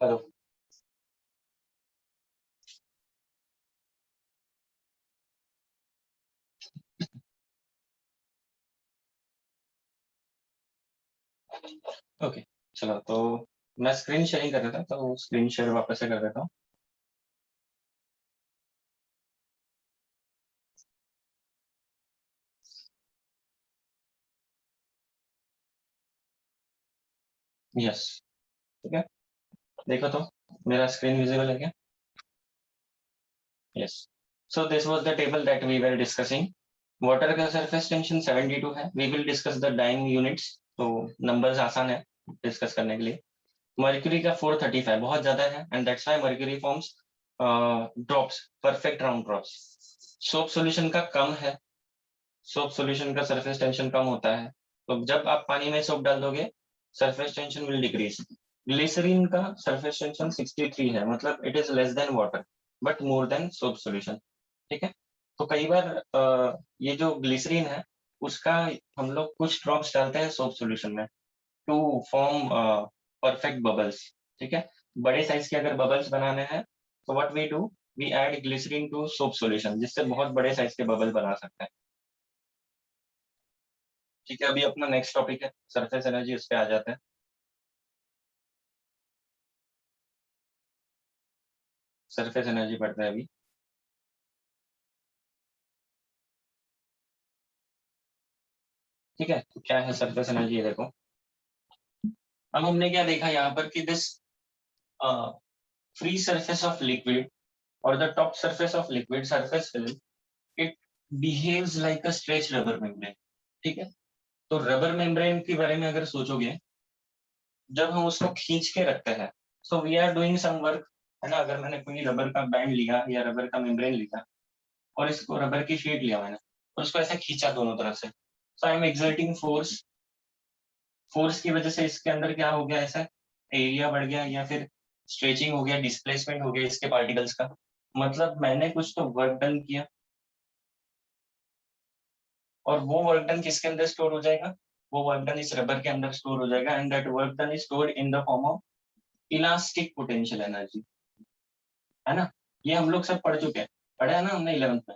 Hello. Okay, चलो तो मैं स्क्रीन शेयरिंग कर रहा था, तो स्क्रीन शेयर वापस से कर देता हूँ। यस, ठीक है। देखो तो मेरा स्क्रीन विजिबल है क्या? Yes. So this was the table that we were discussing. Water का सरफेस टेंशन 72 है। We will discuss the dying units, तो नंबर्स आसान है डिस्कस करने के लिए। मर्क्यूरी का 435 बहुत ज्यादा है, and that's why mercury forms drops, perfect round drops. Soap solution का कम है। सोप सॉल्यूशन का सरफेस टेंशन कम होता है, तो जब आप पानी में सोप डाल दोगे surface tension will decrease. Glycerine का सरफेस टेंशन 63 है, मतलब it is less than water but more than soap solution. ठीक है। तो कई बार ये जो ग्लिसरीन है उसका हम लोग कुछ ड्रॉप्स डालते हैं सोप सॉल्यूशन में टू फॉर्म परफेक्ट बबल्स। ठीक है। बड़े साइज के अगर बबल्स बनाने हैं तो what we do, we add glycerine to soap solution, जिससे बहुत बड़े साइज के बबल बना सकते हैं। ठीक है, अभी अपना नेक्स्ट टॉपिक है सरफेस एनर्जी, उस पे आ जाते हैं। सरफेस एनर्जी पढ़ते हैं अभी। ठीक है, तो क्या है सरफेस एनर्जी, ये देखो। अब हमने क्या देखा यहाँ पर कि this free surface of liquid और the top surface of liquid surface film, it behaves like a stretch rubber membrane. ठीक है। तो रबर मेम्ब्रेन के बारे में अगर सोचोगे, जब हम उसको खींच के रखते हैं, so we are doing some work, है ना। अगर मैंने कोई रबर का बैंड लिया या रबर का मेम्ब्रेन लिया और इसको रबर की शीट लिया मैंने और उसको ऐसे खींचा दोनों तरफ से, so I am exerting force. Force की वजह से इसके अंदर क्या हो गया, ऐसा एरिया बढ़ गया या फिर स्ट्रेचिंग हो गया, डिस्प्लेसमेंट हो गया इसके पार्टिकल्स का। मतलब मैंने कुछ तो वर्क डन किया, और वो वर्क डन किसके अंदर स्टोर हो जाएगा? वो वर्क डन इस रबर के अंदर स्टोर हो जाएगा, and that work done is stored in the form of elastic potential energy. है ना। ये हम लोग सब पढ़ चुके हैं, पढ़ा है ना हमने 11th में,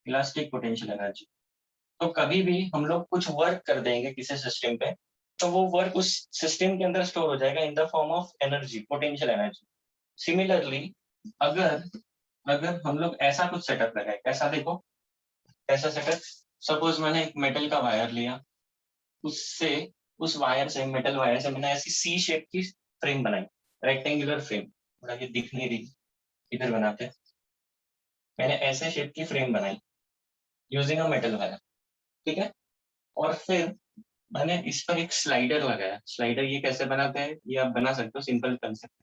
इलास्टिक पोटेंशियल एनर्जी। तो कभी भी हम लोग कुछ वर्क कर देंगे किसी सिस्टम पे, तो वो वर्क उस सिस्टम के अंदर स्टोर हो जाएगा इन the form of energy, potential energy. Similarly, अगर अगर हम लोग ऐसा कुछ सेटअप लगाए, ऐसा देखो, ऐसा सेटअप, सपोज मैंने एक मेटल का वायर लिया, उससे उस वायर से, मेटल वायर से मैंने ऐसी सी शेप की फ्रेम बनाई, रेक्टेंगुलर फ्रेम। थोड़ा ये दिख नहीं रही, इधर बनाते हैं। मैंने ऐसे शेप की फ्रेम बनाई यूजिंग अ मेटल वायर। ठीक है। और फिर मैंने इस पर एक स्लाइडर लगाया। स्लाइडर ये कैसे बनाते हैं, ये आप बना सकते हो, सिंपल कंसेप्ट।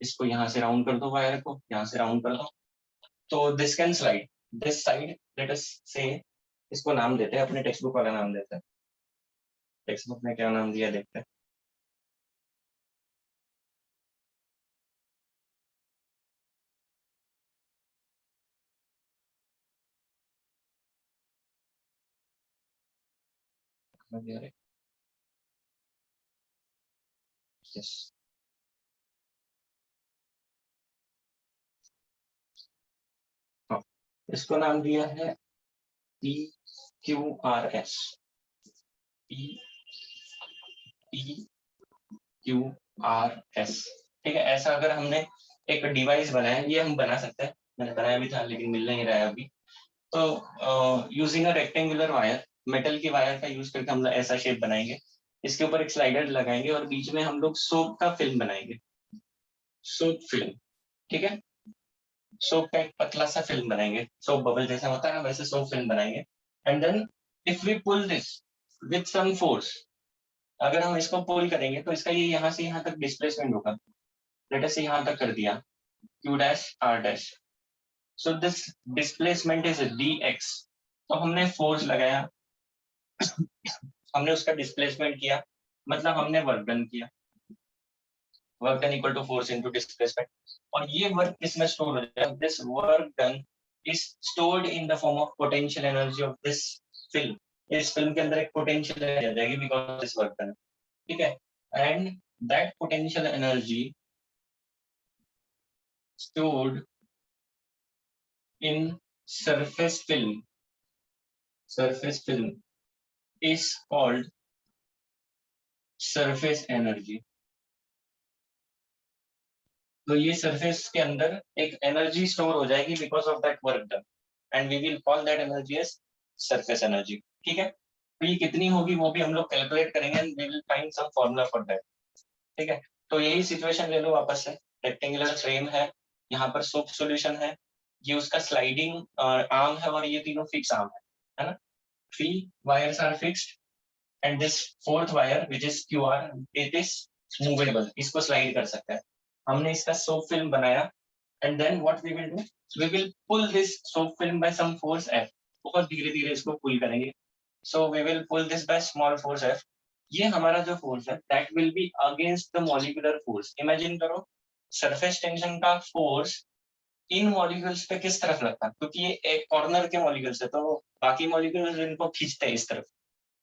इसको यहाँ से राउंड कर दो, वायर को यहाँ से राउंड कर दो, तो this can slide this side, let us से। इसको नाम देते हैं, अपने टेक्स्ट बुक वाला नाम देते हैं। टेक्स्ट बुक में क्या नाम दिया देखते हैं। यस। हाँ, इसको नाम दिया है P Q R S. P P Q R S. ठीक है। ऐसा अगर हमने एक डिवाइस बनाया, ये हम बना सकते हैं, मैंने बनाया भी था लेकिन मिल नहीं रहा है अभी। तो using a rectangular wire, metal के वायर का यूज करके हम लोग ऐसा शेप बनाएंगे। इसके ऊपर एक स्लाइडर लगाएंगे और बीच में हम लोग सोप का फिल्म बनाएंगे, सोप फिल्म। ठीक है। सोप का एक पतला सा फिल्म बनाएंगे, सोप बबल जैसा होता है ना, वैसे सोप फिल्म बनाएंगे। And then if we pull this with some force, अगर हम इसको पुल करेंगे तो इसका ये यहाँ से यहाँ तक डिस्प्लेसमेंट होगा। लेट अस यहाँ तक कर दिया, Q dash R dash. So this displacement is D X. तो हमने फोर्स लगाया, हमने उसका डिस्प्लेसमेंट किया, मतलब हमने वर्क डन किया। Work done equal to force into displacement. और ये वर्क किसमें स्टोर हो जाएगा? This work done is stored in the form of potential energy of this film. इस फिल्म के अंदर एक पोटेंशियल एनर्जी आ जाएगी बिकॉज दिस वर्क डन। ठीक है। And that potential energy stored in surface film is called surface energy. तो ये surface के अंदर एक एनर्जी स्टोर हो जाएगी because of that work done, and we will call that energy as surface energy. ठीक है, तो ये कितनी होगी वो भी हम लोग कैलकुलेट करेंगे and we will find some formula for that. ठीक है, तो यही सिचुएशन ले लो वापस से. रेक्टेंगुलर फ्रेम है, यहाँ पर सोप सॉल्यूशन है, ये उसका स्लाइडिंग आर्म है और ये तीनों फिक्स आर्म है ना. 3 wires are fixed and this fourth wire which is QR it is movable, इसको स्लाइड कर सकता है. हमने इसका सोप फिल्म बनाया and then what we will do, we will pull this soap film by some force F. बहुत धीरे धीरे इसको पुल करेंगे. So we will pull this by small force F. ये हमारा जो फोर्स है that will be against the molecular force. Imagine करो सरफेस टेंशन का फोर्स इन मॉलिक्यूल्स पे किस तरफ लगता है, क्योंकि ये एक कॉर्नर के मॉलिक्यूल्स है तो बाकी मॉलिक्यूल्स इनको खींचते हैं इस तरफ.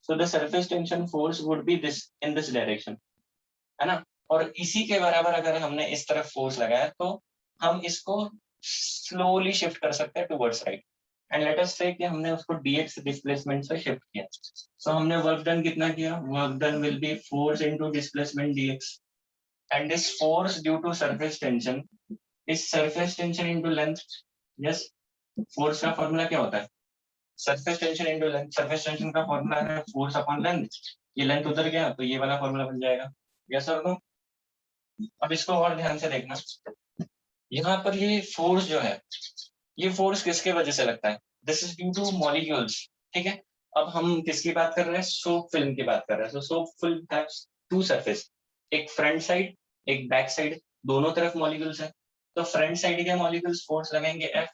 So the surface tension force would be this in this direction, है ना. और इसी के बराबर अगर हमने इस तरफ फोर्स लगाया तो हम इसको स्लोली शिफ्ट कर सकते हैं towards right. And let us से कि हमने उसको dx डिस्प्लेसमेंट से शिफ्ट किया. सो हमने वर्क डन कितना किया, work done will be force into displacement dx, and this force due to surface tension is surface tension into length. Yes, force का फॉर्मूला क्या होता है, surface tension into length. Surface tension का formula है force upon length. ये length उधर गया तो ये वाला फॉर्मूला बन जाएगा. यस और नो. अब इसको और ध्यान से देखना, यहाँ पर ये फोर्स जो है ये फोर्स किसके वजह से लगता है, this is due two molecules. ठीक है, अब हम किसकी बात कर रहे हैं, सोप फिल्म की बात कर रहे हैं. So soap film haves two surface, एक फ्रंट साइड एक बैक साइड, दोनों तरफ मॉलिक्यूल्स है. तो फ्रंट साइड के मॉलिक्यूल्स फोर्स लगाएंगे F,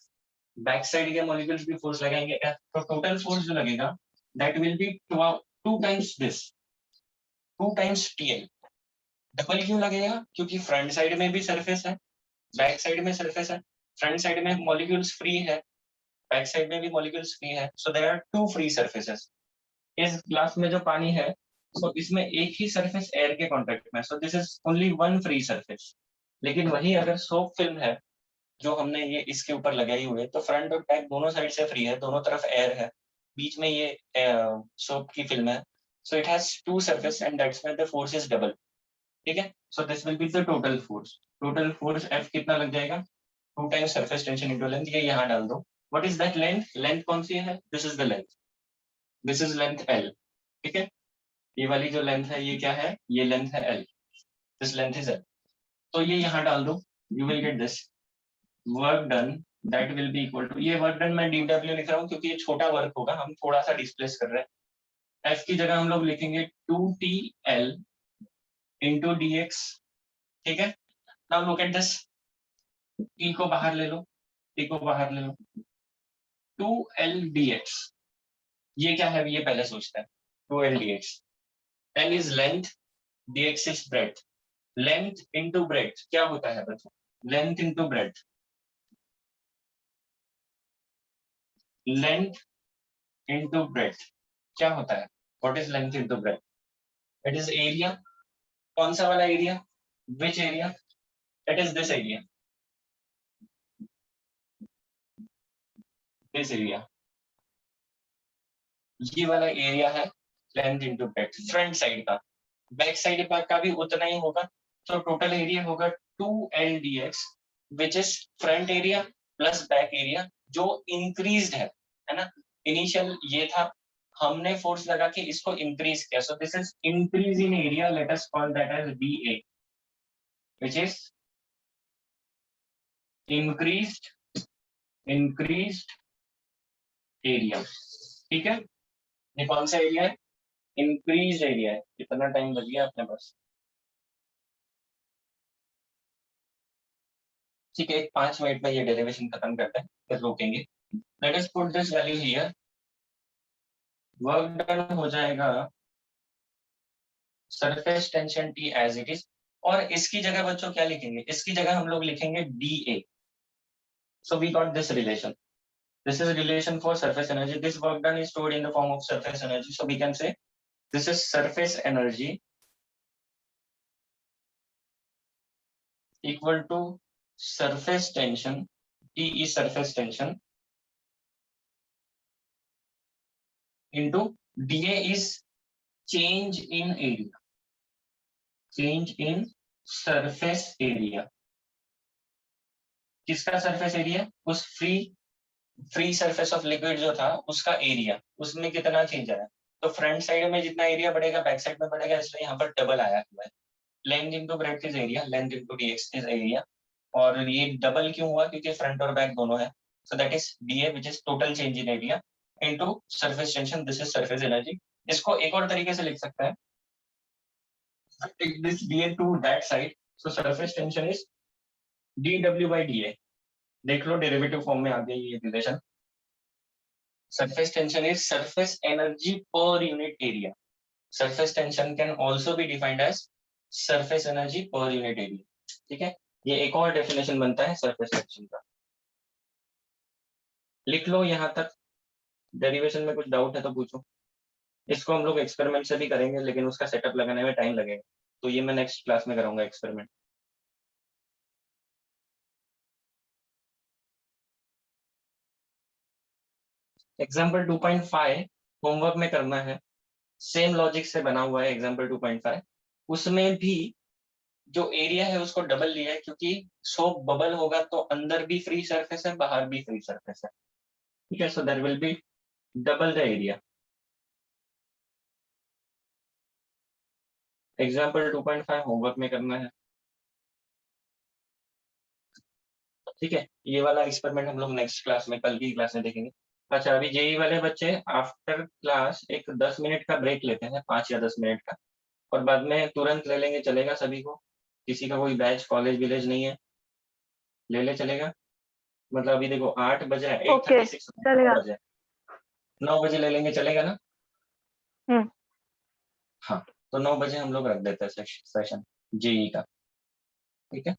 बैक साइड के मॉलिक्यूल्स भी फोर्स लगाएंगे F. तो टोटल फोर्स जो लगेगा that will be 2 times this, 2 times TL. Double क्यों लगेगा, क्योंकि फ्रंट साइड में भी सरफेस है, बैक साइड में सरफेस है. फ्रंट साइड में मॉलिक्यूल्स फ्री है, बैक साइड में भी मॉलिक्यूल्स फ्री है. So there are 2 free surfaces. इस ग्लास में जो पानी है तो इसमें एक ही सरफेस एयर के कांटेक्ट में, so this is only 1 free surface. लेकिन वही अगर सोप फिल्म है जो हमने ये इसके ऊपर लगाई हुई है तो फ्रंट और बैक दोनों साइड से फ्री है, दोनों तरफ एयर है, बीच में ये सोप की फिल्म है. So it has 2 surface and that's why the force is double. ठीक है, so this will be the total force. Total force F कितना लग जाएगा, 2 times surface tension into length. ये यहाँ डाल दो. What is that length, length कौन सी है, this is the length, this is length L. ठीक है, ये वाली जो लेंथ है ये क्या है, ये लेंथ है L, this length is L. तो ये यहाँ डाल दो, you will get this work done that will be equal to, ये वर्क डन मैं DW लिख रहा हूँ क्योंकि ये छोटा वर्क होगा, हम थोड़ा सा डिस्प्लेस कर रहे हैं. F की जगह हम लोग लिखेंगे 2TL इंटू dx. ठीक है, now look at this, T को बाहर ले लो, T को बाहर ले लो, 2L dx. ये क्या है ये पहले सोचते हैं. 2L dx, L is length, dx is breadth. Length into breadth क्या होता है बच्चों, length into breadth. Length into breadth क्या होता है, what is length into breadth, it is area. कौन सा वाला area, which area, it is this area, this area. ये वाला एरिया है length into breadth front side का. बैक साइड का भी उतना ही होगा. तो टोटल एरिया होगा 2L dx which is front area plus back area जो इंक्रीज्ड है ना. इनिशियल ये था, हमने फोर्स लगा के इसको इंक्रीज किया. So this is increase in area, let us call that as DA, which is increased area. ठीक है, ये कौन सा एरिया है, इंक्रीज एरिया है. कितना टाइम बच गया अपने पास, ठीक है 5 मिनट में ये डेरिवेशन खत्म करते हैं फिर रोकेंगे. Let us put this value here, work done हो जाएगा surface tension T as it is. और इसकी जगह बच्चों क्या लिखेंगे, इसकी जगह हम लोग लिखेंगे DA. So we got this relation. This is a relation for surface energy. This work done is stored in the form of surface energy. So we can say this is surface energy equal to surface tension, T is surface tension into dA is change in area, change in surface area. किसका surface area? उस free surface of liquid जो था उसका area, उसमें कितना change आया। तो front side में जितना एरिया बढ़ेगा बैक साइड में बढ़ेगा, इसलिए यहाँ पर डबल आया हुआ है। Length into breadth is area, length into dx is area. और ये डबल क्यों हुआ? क्योंकि फ्रंट और बैक दोनों है। So that is dA which is total change in area into surface tension, this is surface energy. इसको एक और तरीके से लिख सकता है, take this dA to that side, so surface tension is dW by dA। देख लो डेरिवेटिव फॉर्म में आ गया ये relation. surface tension is surface energy per unit area, surface tension can also be defined as surface energy per unit area। ठीक है, ये एक और definition बनता है सरफेस टेंशन का। लिख लो यहाँ तक। डेरिवेशन में कुछ डाउट है तो पूछो। इसको हम लोग एक्सपेरिमेंट से भी करेंगे, लेकिन उसका सेटअप लगाने में टाइम लगेगा, तो ये मैं नेक्स्ट क्लास में करूंगा एक्सपेरिमेंट। एग्जाम्पल 2.5 होमवर्क में करना है, सेम लॉजिक से बना हुआ है एग्जाम्पल 2.5। उसमें भी जो एरिया है उसको डबल लिया है, क्योंकि सोप बबल होगा तो अंदर भी फ्री सरफेस है, बाहर भी फ्री सरफेस है। ठीक है, so there will be double the area. Example 2.5 homework में करना है। ठीक है, ये वाला एक्सपेरिमेंट हम लोग नेक्स्ट क्लास में, कल की क्लास में देखेंगे। अच्छा, अभी जेई वाले बच्चे आफ्टर क्लास एक 10 मिनट का ब्रेक लेते हैं, 5 या 10 मिनट का, और बाद में तुरंत ले लेंगे। चलेगा सभी को? किसी का कोई बैच कॉलेज विलेज नहीं है? ले ले, चलेगा? मतलब अभी देखो 8 बजे, 8:36 बजे, 9 बजे ले लेंगे, चलेगा ना? हाँ, तो 9 बजे हम लोग रख देते हैं सेशन जेई का। ठीक है।